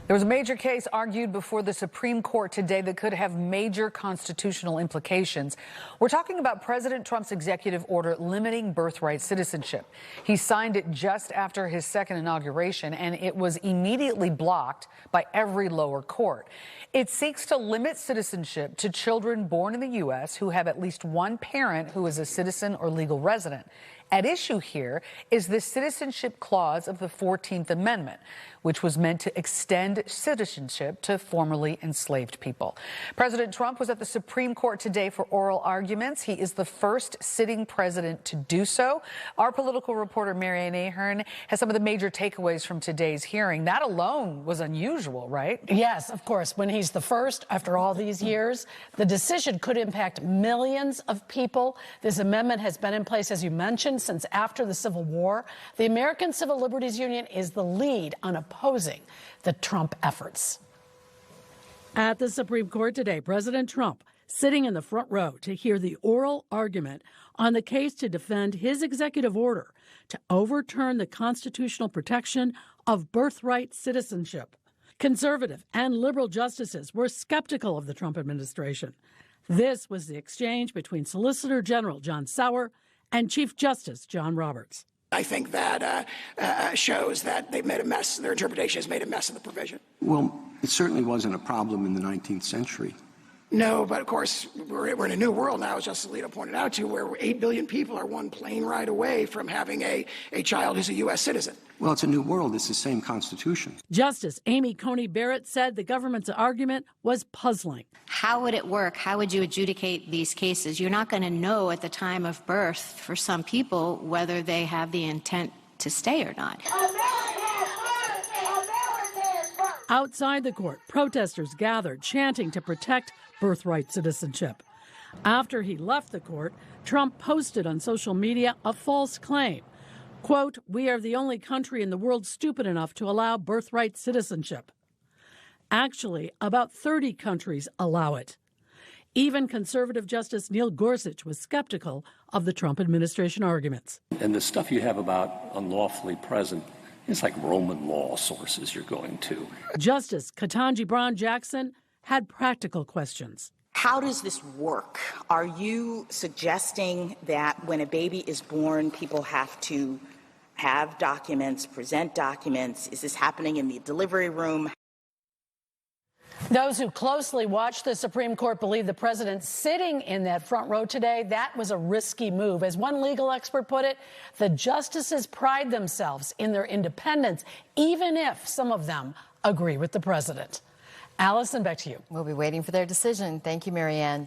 There was a major case argued before the Supreme Court today that could have major constitutional implications. We're talking about President Trump's executive order limiting birthright citizenship. He signed it just after his second inauguration, and it was immediately blocked by every lower court. It seeks to limit citizenship to children born in the U.S. who have at least one parent who is a citizen or legal resident. At issue here is the citizenship clause of the 14th Amendment, which was meant to extend citizenship to formerly enslaved people. President Trump was at the Supreme Court today for oral arguments. He is the first sitting president to do so. Our political reporter, Mary Ann Ahern, has some of the major takeaways from today's hearing. That alone was unusual, right? Yes, of course. When he's the first after all these years, the decision could impact millions of people. This amendment has been in place, as you mentioned, since after the Civil War. The American Civil Liberties Union is the lead on opposing the Trump efforts. At the Supreme Court today, President Trump sitting in the front row to hear the oral argument on the case to defend his executive order to overturn the constitutional protection of birthright citizenship. Conservative and liberal justices were skeptical of the Trump administration. This was the exchange between Solicitor General John Sauer and Chief Justice John Roberts. I think that shows that they've made a mess. Their interpretation has made a mess of the provision. Well, it certainly wasn't a problem in the 19th century. No, but of course, we're in a new world now, as Justice Alito pointed out to, where 8 billion people are one plane ride away from having a child who's a U.S. citizen. Well, it's a new world. It's the same Constitution. Justice Amy Coney Barrett said the government's argument was puzzling. How would it work? How would you adjudicate these cases? You're not going to know at the time of birth for some people whether they have the intent to stay or not. Outside the court, protesters gathered, chanting to protect birthright citizenship. After he left the court, Trump posted on social media a false claim. Quote, "We are the only country in the world stupid enough to allow birthright citizenship." Actually, about 30 countries allow it. Even conservative Justice Neil Gorsuch was skeptical of the Trump administration arguments. And the stuff you have about unlawfully present, it's like Roman law sources you're going to. Justice Ketanji Brown Jackson had practical questions. How does this work? Are you suggesting that when a baby is born, people have to have documents, present documents? Is this happening in the delivery room? Those who closely watched the Supreme Court believe the president sitting in that front row today, that was a risky move. As one legal expert put it, the justices pride themselves in their independence, even if some of them agree with the president. Allison, back to you. We'll be waiting for their decision. Thank you, Mary Ann.